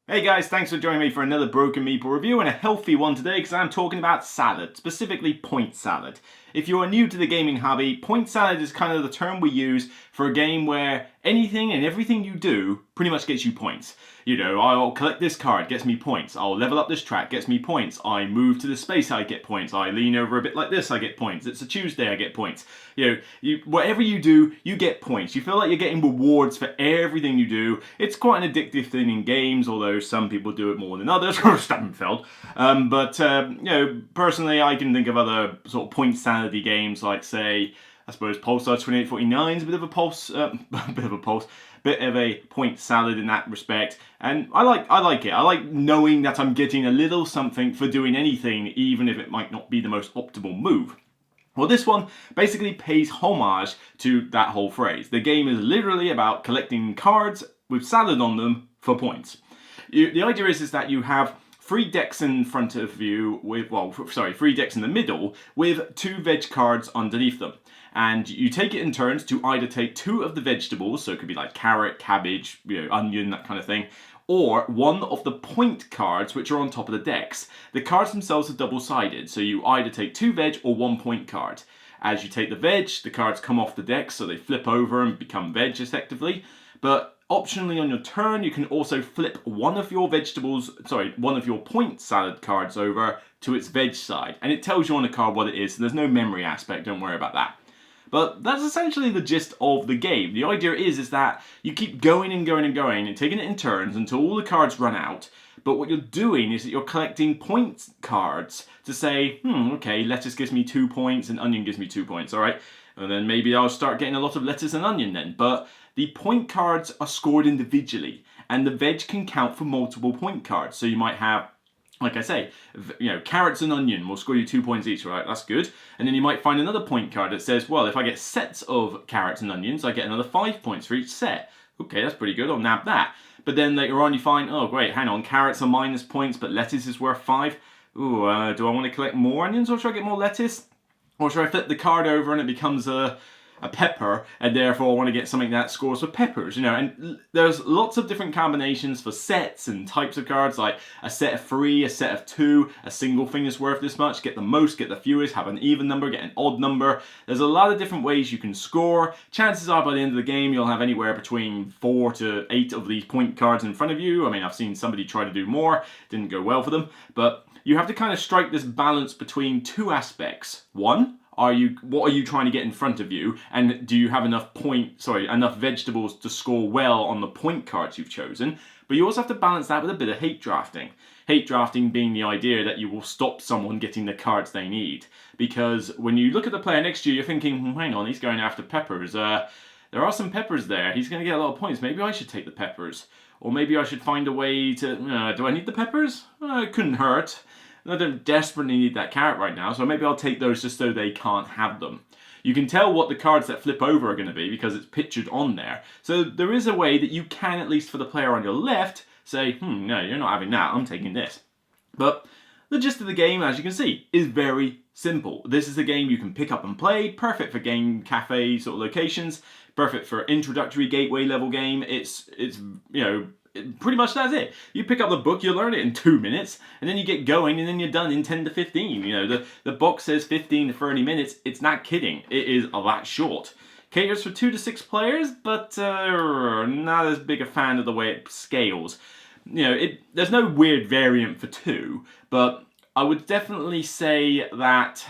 Hey guys, thanks for joining me for another Broken Meeple review, and a healthy one today because I'm talking about salad, specifically point salad. If you are new to the gaming hobby, point salad is kind of the term we use for a game where anything and everything you do pretty much gets you points. You know, I'll collect this card, gets me points. I'll level up this track, gets me points. I move to the space, I get points. I lean over a bit like this, I get points. It's a Tuesday, I get points. You know, whatever you do, you get points. You feel like you're getting rewards for everything you do. It's quite an addictive thing in games, although some people do it more than others. Stappenfeld. You know, personally, I can think of other sort of point salad games like, say, I suppose Pulsar 2849 is a bit of a bit of a point salad in that respect, and I like it. I like knowing that I'm getting a little something for doing anything, even if it might not be the most optimal move. Well, this one basically pays homage to that whole phrase. The game is literally about collecting cards with salad on them for points. The idea is that you have 3 decks in front of you with, 3 decks in the middle with 2 veg cards underneath them. And you take it in turns to either take 2 of the vegetables, so it could be like carrot, cabbage, onion, that kind of thing, or 1 of the point cards which are on top of the decks. The cards themselves are double-sided, so you either take 2 veg or 1 point card. As you take the veg, the cards come off the deck, so they flip over and become veg effectively. But optionally on your turn, you can also flip one of your point salad cards over to its veg side. And it tells you on the card what it is, so there's no memory aspect, don't worry about that. But that's essentially the gist of the game. The idea is that you keep going and going and going and taking it in turns until all the cards run out. But what you're doing is that you're collecting point cards to say, okay, lettuce gives me 2 points and onion gives me 2 points, all right? And then maybe I'll start getting a lot of lettuce and onion then. But the point cards are scored individually, and the veg can count for multiple point cards. So you might have, like I say, carrots and onion will score you 2 points each, right? That's good. And then you might find another point card that says, well, if I get sets of carrots and onions, I get another 5 points for each set. Okay, that's pretty good, I'll nab that. But then later on you find, oh great, hang on, carrots are minus points, but lettuce is worth 5. Ooh, do I want to collect more onions or should I get more lettuce? Or should I flip the card over and it becomes a pepper, and therefore I want to get something that scores for peppers, and there's lots of different combinations for sets and types of cards, like a set of 3, a set of 2, a single thing is worth this much, get the most, get the fewest, have an even number, get an odd number. There's a lot of different ways you can score. Chances are by the end of the game you'll have anywhere between 4 to 8 of these point cards in front of you. I mean, I've seen somebody try to do more, didn't go well for them, but you have to kind of strike this balance between 2 aspects. One, what are you trying to get in front of you, and do you have enough vegetables to score well on the point cards you've chosen? But you also have to balance that with a bit of hate drafting. Hate drafting being the idea that you will stop someone getting the cards they need. Because when you look at the player next to you, you're thinking, hang on, he's going after peppers. There are some peppers there. He's going to get a lot of points. Maybe I should take the peppers. Or maybe I should find a way to... do I need the peppers? It couldn't hurt. I don't desperately need that carrot right now, so maybe I'll take those just so they can't have them. You can tell what the cards that flip over are going to be because it's pictured on there. So there is a way that you can, at least for the player on your left, say, no, you're not having that, I'm taking this. But the gist of the game, as you can see, is very simple. This is a game you can pick up and play, perfect for game cafe sort of locations, perfect for introductory gateway level game. It's pretty much that's it. You pick up the book, you learn it in 2 minutes, and then you get going, and then you're done in 10 to 15. The box says 15 to 30 minutes. It's not kidding. It is a lot short. Caters for 2 to 6 players, but not as big a fan of the way it scales. There's no weird variant for 2, but I would definitely say that,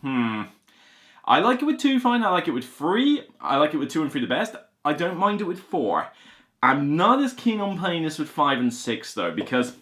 I like it with 2 fine, I like it with 3, I like it with 2 and 3 the best. I don't mind it with 4. I'm not as keen on playing this with 5 and 6 though, because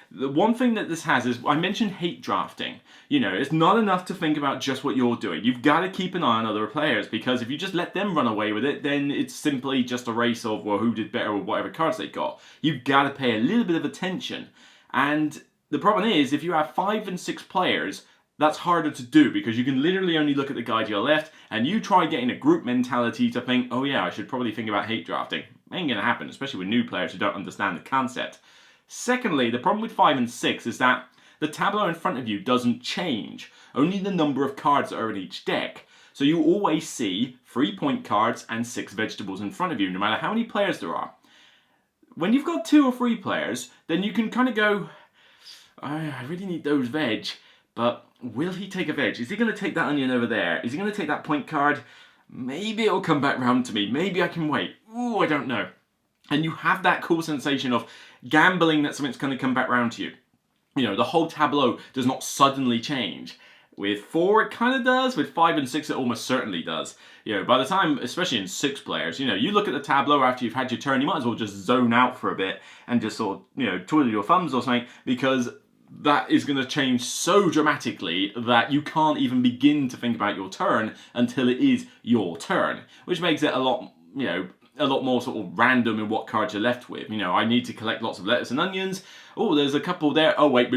the one thing that this has is, I mentioned hate drafting. It's not enough to think about just what you're doing. You've got to keep an eye on other players, because if you just let them run away with it, then it's simply just a race of, well, who did better with whatever cards they got. You've got to pay a little bit of attention. And the problem is, if you have 5 and 6 players, that's harder to do, because you can literally only look at the guy to your left, and you try getting a group mentality to think, oh yeah, I should probably think about hate drafting. Ain't gonna happen, especially with new players who don't understand the concept. Secondly, the problem with 5 and 6 is that the tableau in front of you doesn't change, only the number of cards that are in each deck. So you always see 3 point cards and 6 vegetables in front of you, no matter how many players there are. when you've got 2 or 3 players, then you can kind of go, I really need those veg, but will he take a veg? Is he going to take that onion over there? Is he going to take that point card? Maybe it'll come back round to me. Maybe I can wait. Ooh, I don't know. And you have that cool sensation of gambling that something's going to come back round to you. You know, the whole tableau does not suddenly change. With 4, it kind of does. With 5 and 6, it almost certainly does. You know, by the time, especially in 6 players, you know, you look at the tableau after you've had your turn, you might as well just zone out for a bit and just sort of, you know, twiddle your thumbs or something, because that is going to change so dramatically that you can't even begin to think about your turn until it is your turn, which makes it a lot, you know, a lot more sort of random in what cards you're left with. You know, I need to collect lots of lettuce and onions. Oh, there's a couple there. Oh wait,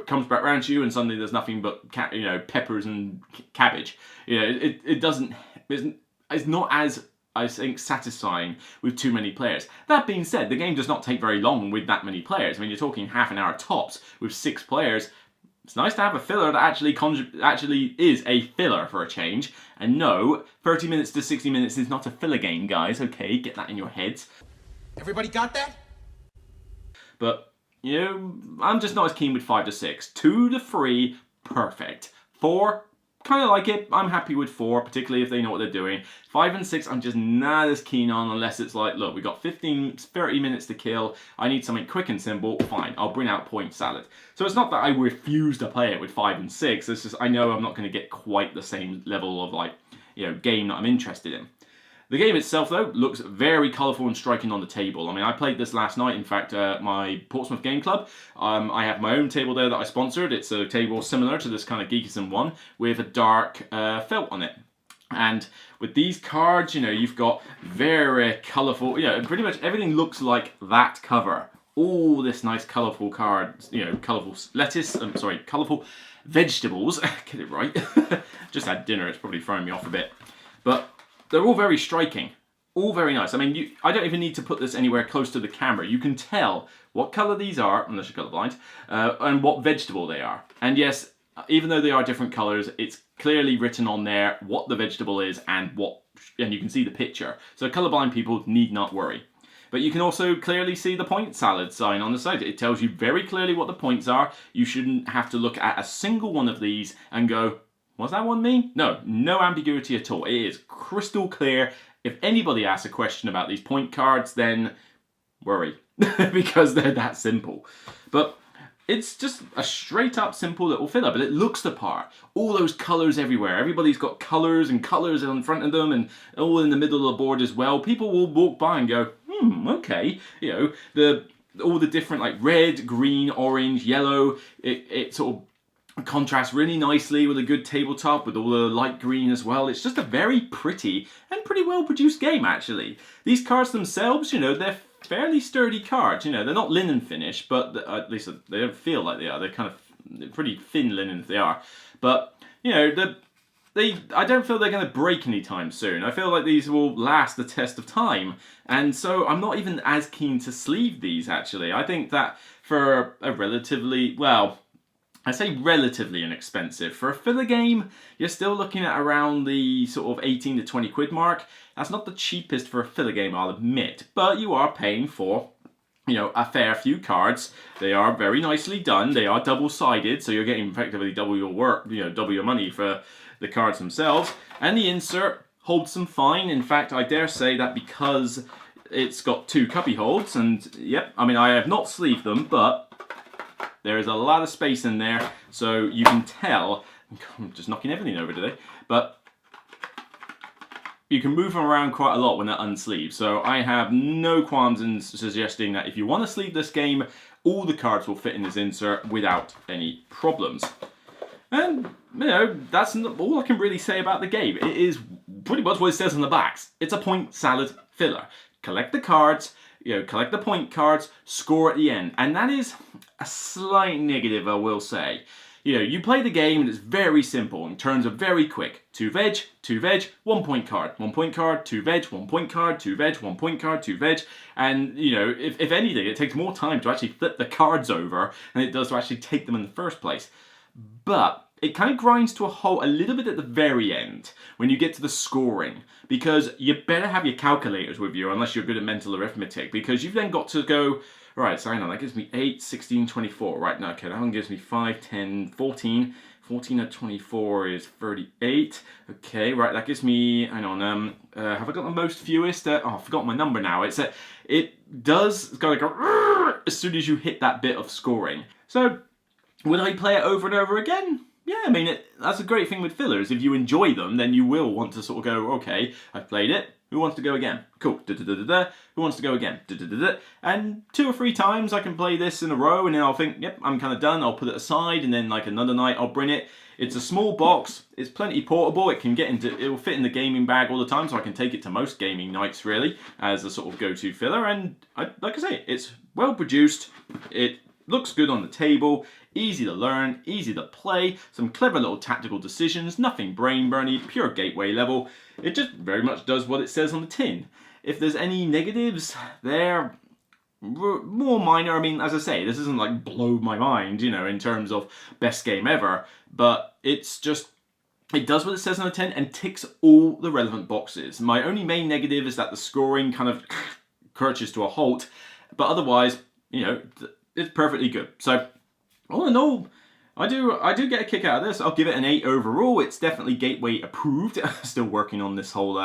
comes back round to you, and suddenly there's nothing but you know, peppers and cabbage. You know, it doesn't. It's not as, I think, satisfying with too many players. That being said, the game does not take very long with that many players. I mean, you're talking half an hour tops with 6 players. It's nice to have a filler that actually is a filler for a change. And no, 30 minutes to 60 minutes is not a filler game, guys. Okay, get that in your heads. Everybody got that? But, you know, I'm just not as keen with 5 to 6. 2 to 3, perfect. 4, kind of like it. I'm happy with 4, particularly if they know what they're doing. 5 and 6, I'm just not as keen on, unless it's like, look, we got 30 minutes to kill. I need something quick and simple. Fine, I'll bring out point salad. So it's not that I refuse to play it with 5 and 6. It's just I know I'm not going to get quite the same level of, like, you know, game that I'm interested in. The game itself, though, looks very colourful and striking on the table. I mean, I played this last night, in fact, at my Portsmouth Game Club. I have my own table there that I sponsored. It's a table similar to this kind of Geekism one with a dark felt on it. And with these cards, you know, you've got very colourful, you know, pretty much everything looks like that cover. All this nice colourful cards, you know, colourful lettuce, colourful vegetables. Get it right. Just had dinner, it's probably throwing me off a bit. But they're all very striking, all very nice. I mean, I don't even need to put this anywhere close to the camera. You can tell what colour these are, unless you're colourblind, and what vegetable they are. And yes, even though they are different colours, it's clearly written on there what the vegetable is and you can see the picture. So colourblind people need not worry. But you can also clearly see the point salad sign on the side. It tells you very clearly what the points are. You shouldn't have to look at a single one of these and go, what's that one mean? No, no ambiguity at all. It is crystal clear. If anybody asks a question about these point cards, then worry, because they're that simple. But it's just a straight up simple little filler, but it looks the part. All those colours everywhere. Everybody's got colours and colours in front of them, and all in the middle of the board as well. People will walk by and go, okay. You know, all the different, like, red, green, orange, yellow, it sort of contrasts really nicely with a good tabletop with all the light green as well. It's just a very pretty and pretty well produced game, actually. These cards themselves, you know, they're fairly sturdy cards. You know, they're not linen finish, but at least they don't feel like they are. They're kind of pretty thin linen if they are. But, you know, I don't feel they're going to break anytime soon. I feel like these will last the test of time. And so I'm not even as keen to sleeve these, actually. I think that for a relatively, well, I say relatively inexpensive. For a filler game, you're still looking at around the sort of 18 to 20 quid mark. That's not the cheapest for a filler game, I'll admit, but you are paying for, you know, a fair few cards. They are very nicely done. They are double-sided, so you're getting effectively double your work, you know, double your money for the cards themselves. And the insert holds them fine. In fact, I dare say that because it's got 2 cubby holds, and yep, I mean, I have not sleeved them, but there is a lot of space in there, so you can tell, I'm just knocking everything over today, but you can move them around quite a lot when they're unsleeved. So I have no qualms in suggesting that if you want to sleeve this game, all the cards will fit in this insert without any problems. And, you know, that's all I can really say about the game. It is pretty much what it says on the backs. It's a point salad filler. Collect the cards, you know, collect the point cards, score at the end. And that is a slight negative, I will say. You know, you play the game and it's very simple and turns are very quick. 2 veg, 1 point card, 1 point card, 2 veg, 1 point card, 2 veg, 1 point card, 2 veg. And, you know, if anything, it takes more time to actually flip the cards over than it does to actually take them in the first place. But it kind of grinds to a halt a little bit at the very end when you get to the scoring, because you better have your calculators with you unless you're good at mental arithmetic, because you've then got to go, right, so hang on, that gives me 8, 16, 24. Right, now, okay, that one gives me 5, 10, 14. 14 at 24 is 38. Okay, right, that gives me, hang on, have I got the most fewest? Oh, I've forgotten my number now. It's gotta go as soon as you hit that bit of scoring. So, would I play it over and over again? Yeah, I mean, that's a great thing with fillers. If you enjoy them, then you will want to sort of go, okay, I've played it. Who wants to go again? Cool. Da-da-da-da-da. Who wants to go again? Da-da-da-da. And 2 or 3 times I can play this in a row, and then I'll think, yep, I'm kind of done. I'll put it aside, and then like another night I'll bring it. It's a small box. It's plenty portable. It will fit in the gaming bag all the time, so I can take it to most gaming nights really as a sort of go-to filler. And like I say, it's well produced. It looks good on the table, easy to learn, easy to play, some clever little tactical decisions, nothing brain-burny, pure gateway level. It just very much does what it says on the tin. If there's any negatives, they're more minor. I mean, as I say, this isn't like blow my mind, you know, in terms of best game ever, but it's just, it does what it says on the tin and ticks all the relevant boxes. My only main negative is that the scoring kind of crunches to a halt, but otherwise, you know, it's perfectly good. So, all in all, I do get a kick out of this. I'll give it an 8 overall. It's definitely Gateway approved. Still working on this whole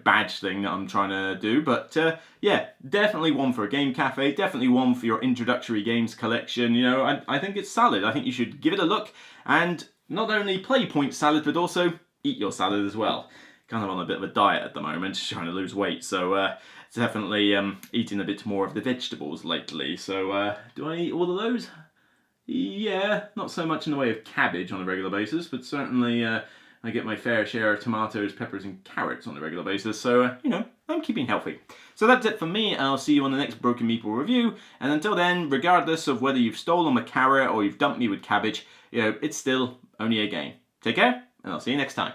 badge thing that I'm trying to do, but yeah, definitely one for a game cafe. Definitely one for your introductory games collection. You know, I think it's solid. I think you should give it a look and not only play point salad, but also eat your salad as well. Kind of on a bit of a diet at the moment, trying to lose weight, so definitely eating a bit more of the vegetables lately. So do I eat all of those? Yeah, not so much in the way of cabbage on a regular basis, but certainly I get my fair share of tomatoes, peppers and carrots on a regular basis, so you know, I'm keeping healthy. So that's it for me. I'll see you on the next Broken Meeple review, and until then, regardless of whether you've stolen my carrot or you've dumped me with cabbage, you know, it's still only a game. Take care, and I'll see you next time.